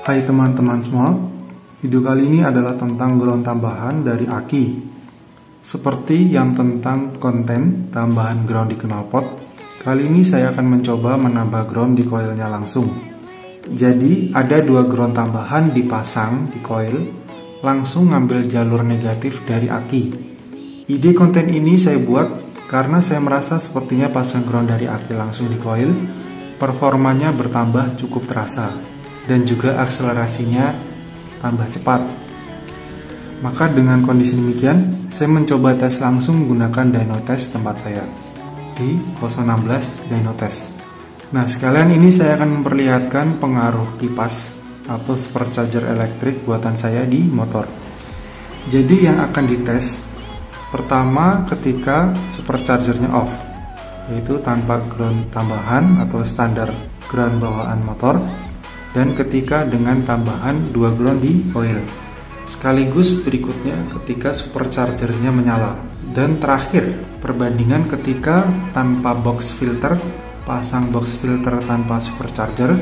Hai teman-teman semua, video kali ini adalah tentang ground tambahan dari aki. Seperti yang tentang konten tambahan ground di knalpot, kali ini saya akan mencoba menambah ground di coilnya langsung. Jadi ada dua ground tambahan dipasang di coil, langsung ngambil jalur negatif dari aki. Ide konten ini saya buat karena saya merasa sepertinya pasang ground dari aki langsung di coil, performanya bertambah cukup terasa dan juga akselerasinya tambah cepat. Maka dengan kondisi demikian, saya mencoba tes langsung menggunakan dyno test tempat saya di 016 dyno test. Nah, sekalian ini saya akan memperlihatkan pengaruh kipas atau supercharger elektrik buatan saya di motor. Jadi yang akan dites pertama ketika superchargernya off, yaitu tanpa ground tambahan atau standar ground bawaan motor, dan ketika dengan tambahan 2 ground di coil. Sekaligus berikutnya ketika superchargernya menyala. Dan terakhir, perbandingan ketika tanpa box filter, pasang box filter tanpa supercharger,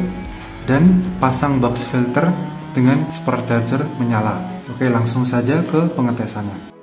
dan pasang box filter dengan supercharger menyala. Oke, langsung saja ke pengetesannya.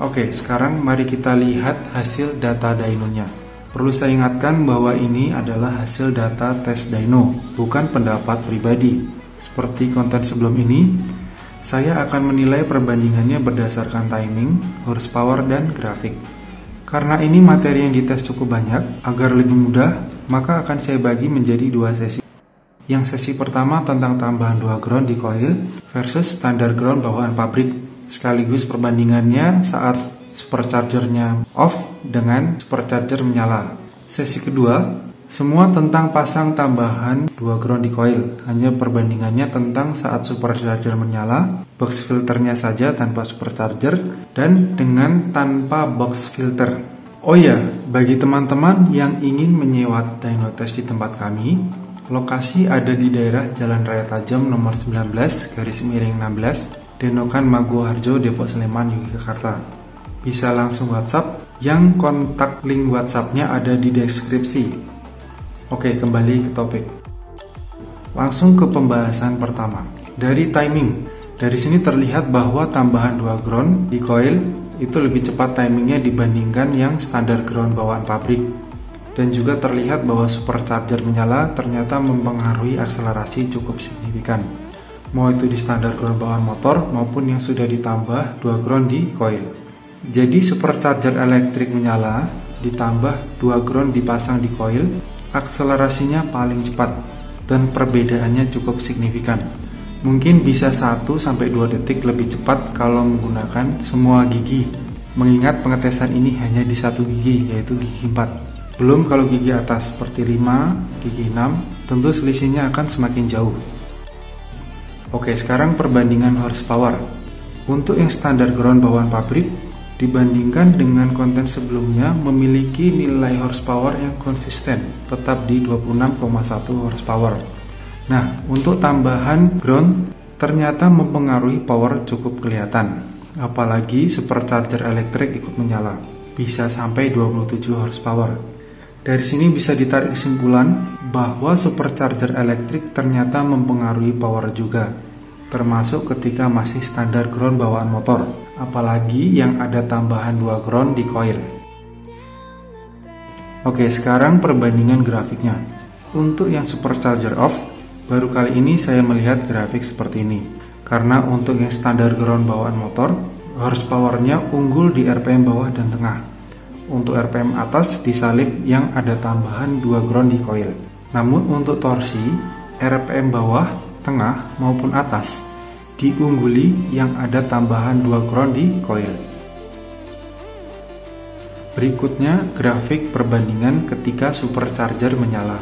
Oke, sekarang mari kita lihat hasil data dynonya. Perlu saya ingatkan bahwa ini adalah hasil data tes dyno, bukan pendapat pribadi. Seperti konten sebelum ini, saya akan menilai perbandingannya berdasarkan timing, horsepower, dan grafik. Karena ini materi yang dites cukup banyak, agar lebih mudah, maka akan saya bagi menjadi dua sesi. Yang sesi pertama tentang tambahan 2 ground di coil versus standar ground bawaan pabrik, sekaligus perbandingannya saat superchargernya off dengan supercharger menyala. Sesi kedua, semua tentang pasang tambahan 2 ground di coil, hanya perbandingannya tentang saat supercharger menyala, box filternya saja tanpa supercharger, dan dengan tanpa box filter. Oh ya, bagi teman-teman yang ingin menyewa dyno test di tempat kami, lokasi ada di daerah Jalan Raya Tajam nomor 19/16, Denokan Maguwoharjo, Depok Sleman, Yogyakarta. Bisa langsung WhatsApp, yang kontak link WhatsAppnya ada di deskripsi. Oke, kembali ke topik. Langsung ke pembahasan pertama. Dari timing, dari sini terlihat bahwa tambahan 2 ground di coil itu lebih cepat timingnya dibandingkan yang standar ground bawaan pabrik. Dan juga terlihat bahwa supercharger menyala ternyata mempengaruhi akselerasi cukup signifikan. Mau itu di standar ground bawaan motor maupun yang sudah ditambah 2 ground di coil. Jadi supercharger elektrik menyala ditambah 2 ground dipasang di coil, akselerasinya paling cepat dan perbedaannya cukup signifikan. Mungkin bisa 1-2 detik lebih cepat kalau menggunakan semua gigi. Mengingat pengetesan ini hanya di satu gigi, yaitu gigi 4. Belum kalau gigi atas seperti 5, gigi 6, tentu selisihnya akan semakin jauh. Oke, sekarang perbandingan horsepower. Untuk yang standar ground bawaan pabrik, dibandingkan dengan konten sebelumnya memiliki nilai horsepower yang konsisten, tetap di 26,1 horsepower. Nah, untuk tambahan ground ternyata mempengaruhi power cukup kelihatan. Apalagi supercharger elektrik ikut menyala, bisa sampai 27 horsepower. Dari sini bisa ditarik kesimpulan bahwa supercharger elektrik ternyata mempengaruhi power juga, termasuk ketika masih standar ground bawaan motor, apalagi yang ada tambahan 2 ground di coil. Oke, sekarang perbandingan grafiknya. Untuk yang supercharger off, baru kali ini saya melihat grafik seperti ini. Karena untuk yang standar ground bawaan motor, horsepower-nya unggul di RPM bawah dan tengah. Untuk RPM atas disalib yang ada tambahan 2 ground di coil. Namun untuk torsi, RPM bawah, tengah maupun atas diungguli yang ada tambahan 2 ground di coil. Berikutnya grafik perbandingan ketika supercharger menyala.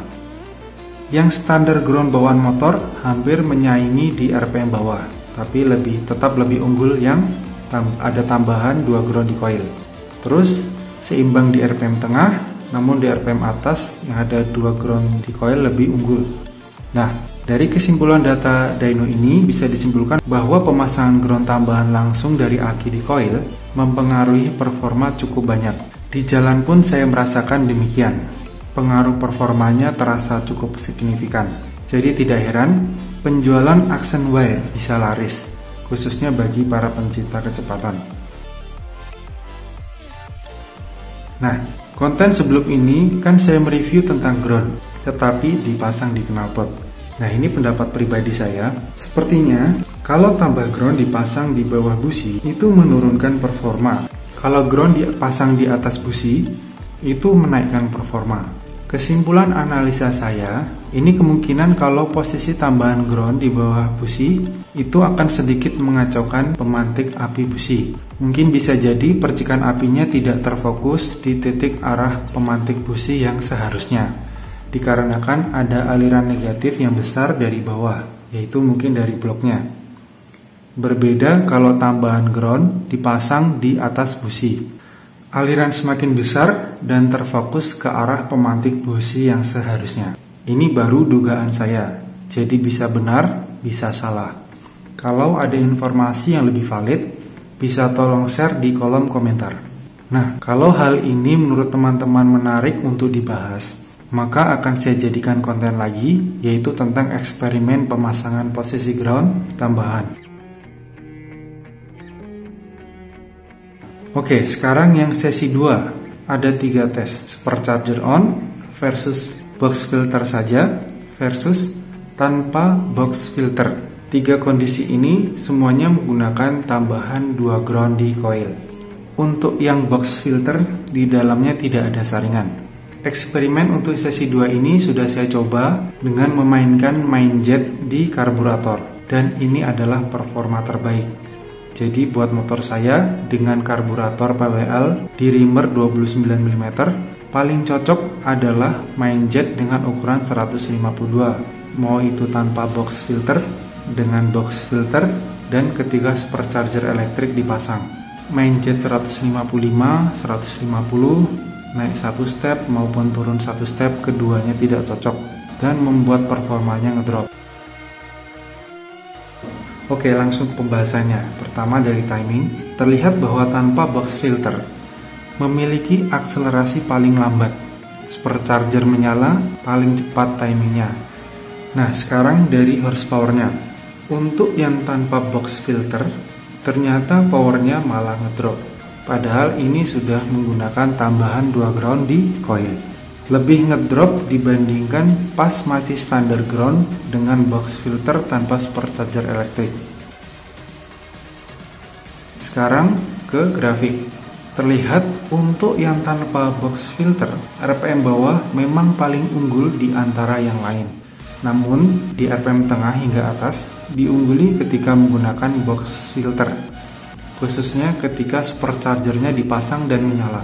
Yang standar ground bawaan motor hampir menyaingi di RPM bawah, tapi tetap lebih unggul yang ada tambahan 2 ground di coil. Terus seimbang di RPM tengah, namun di RPM atas yang ada 2 ground di coil lebih unggul. Nah, dari kesimpulan data dyno ini bisa disimpulkan bahwa pemasangan ground tambahan langsung dari aki di coil mempengaruhi performa cukup banyak. Di jalan pun saya merasakan demikian. Pengaruh performanya terasa cukup signifikan. Jadi tidak heran penjualan Action Wire bisa laris, khususnya bagi para pencinta kecepatan. Nah, konten sebelum ini kan saya mereview tentang ground, tetapi dipasang di knalpot. Nah, ini pendapat pribadi saya. Sepertinya kalau tambah ground dipasang di bawah busi itu menurunkan performa. Kalau ground dipasang di atas busi itu menaikkan performa. Kesimpulan analisa saya, ini kemungkinan kalau posisi tambahan ground di bawah busi itu akan sedikit mengacaukan pemantik api busi. Mungkin bisa jadi percikan apinya tidak terfokus di titik arah pemantik busi yang seharusnya, dikarenakan ada aliran negatif yang besar dari bawah, yaitu mungkin dari bloknya. Berbeda kalau tambahan ground dipasang di atas busi. Aliran semakin besar dan terfokus ke arah pemantik busi yang seharusnya. Ini baru dugaan saya, jadi bisa benar, bisa salah. Kalau ada informasi yang lebih valid, bisa tolong share di kolom komentar. Nah, kalau hal ini menurut teman-teman menarik untuk dibahas, maka akan saya jadikan konten lagi, yaitu tentang eksperimen pemasangan posisi ground tambahan. Oke, sekarang yang sesi 2. Ada 3 tes, supercharger on versus box filter saja versus tanpa box filter. 3 kondisi ini semuanya menggunakan tambahan 2 ground di coil. Untuk yang box filter, di dalamnya tidak ada saringan. Eksperimen untuk sesi 2 ini sudah saya coba dengan memainkan main jet di karburator, dan ini adalah performa terbaik. Jadi buat motor saya dengan karburator PWL di rimmer 29 mm, paling cocok adalah main jet dengan ukuran 152. Mau itu tanpa box filter, dengan box filter, dan ketika supercharger elektrik dipasang. Main jet 155, 150, naik 1 step maupun turun 1 step, keduanya tidak cocok dan membuat performanya ngedrop. Oke, langsung ke pembahasannya. Pertama dari timing, terlihat bahwa tanpa box filter memiliki akselerasi paling lambat. Supercharger menyala paling cepat timingnya. Nah, sekarang dari horsepower-nya. Untuk yang tanpa box filter, ternyata powernya malah ngedrop. Padahal ini sudah menggunakan tambahan 2 ground di coil. Lebih ngedrop dibandingkan pas masih standar ground dengan box filter tanpa supercharger elektrik. Sekarang ke grafik. Terlihat untuk yang tanpa box filter, RPM bawah memang paling unggul di antara yang lain. Namun di RPM tengah hingga atas diungguli ketika menggunakan box filter, khususnya ketika superchargernya dipasang dan menyala.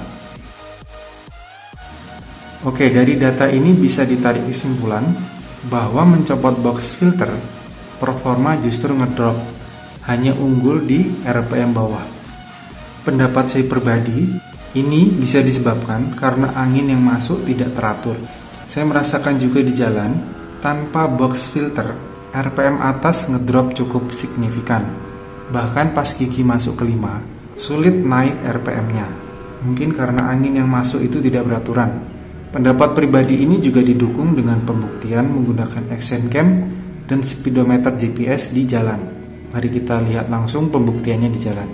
Oke, dari data ini bisa ditarik kesimpulan bahwa mencopot box filter, performa justru ngedrop, hanya unggul di RPM bawah. Pendapat saya pribadi, ini bisa disebabkan karena angin yang masuk tidak teratur. Saya merasakan juga di jalan, tanpa box filter, RPM atas ngedrop cukup signifikan. Bahkan pas gigi masuk ke 5, sulit naik RPM-nya. Mungkin karena angin yang masuk itu tidak beraturan. Pendapat pribadi ini juga didukung dengan pembuktian menggunakan action cam dan speedometer GPS di jalan. Mari kita lihat langsung pembuktiannya di jalan.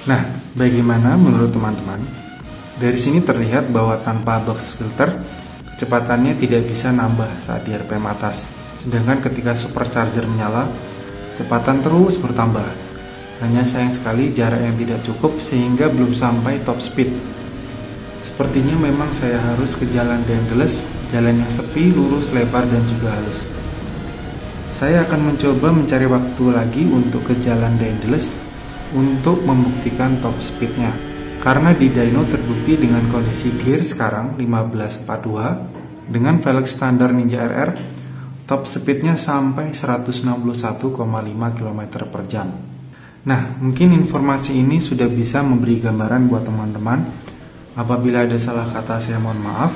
Nah, bagaimana menurut teman-teman? Dari sini terlihat bahwa tanpa box filter, kecepatannya tidak bisa nambah saat di RPM atas. Sedangkan ketika supercharger menyala, kecepatan terus bertambah. Hanya sayang sekali jarak yang tidak cukup sehingga belum sampai top speed. Sepertinya memang saya harus ke jalan Daedalus, jalan yang sepi, lurus, lebar, dan juga halus. Saya akan mencoba mencari waktu lagi untuk ke jalan Daedalus untuk membuktikan top speednya. Karena di dyno terbukti dengan kondisi gear sekarang 1542 dengan velg standar Ninja RR, top speednya sampai 161,5 km per jam. Nah, mungkin informasi ini sudah bisa memberi gambaran buat teman-teman. Apabila ada salah kata saya mohon maaf.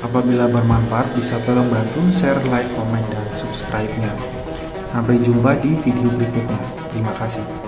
Apabila bermanfaat bisa tolong bantu share, like, komen, dan subscribe-nya. Sampai jumpa di video berikutnya. Terima kasih.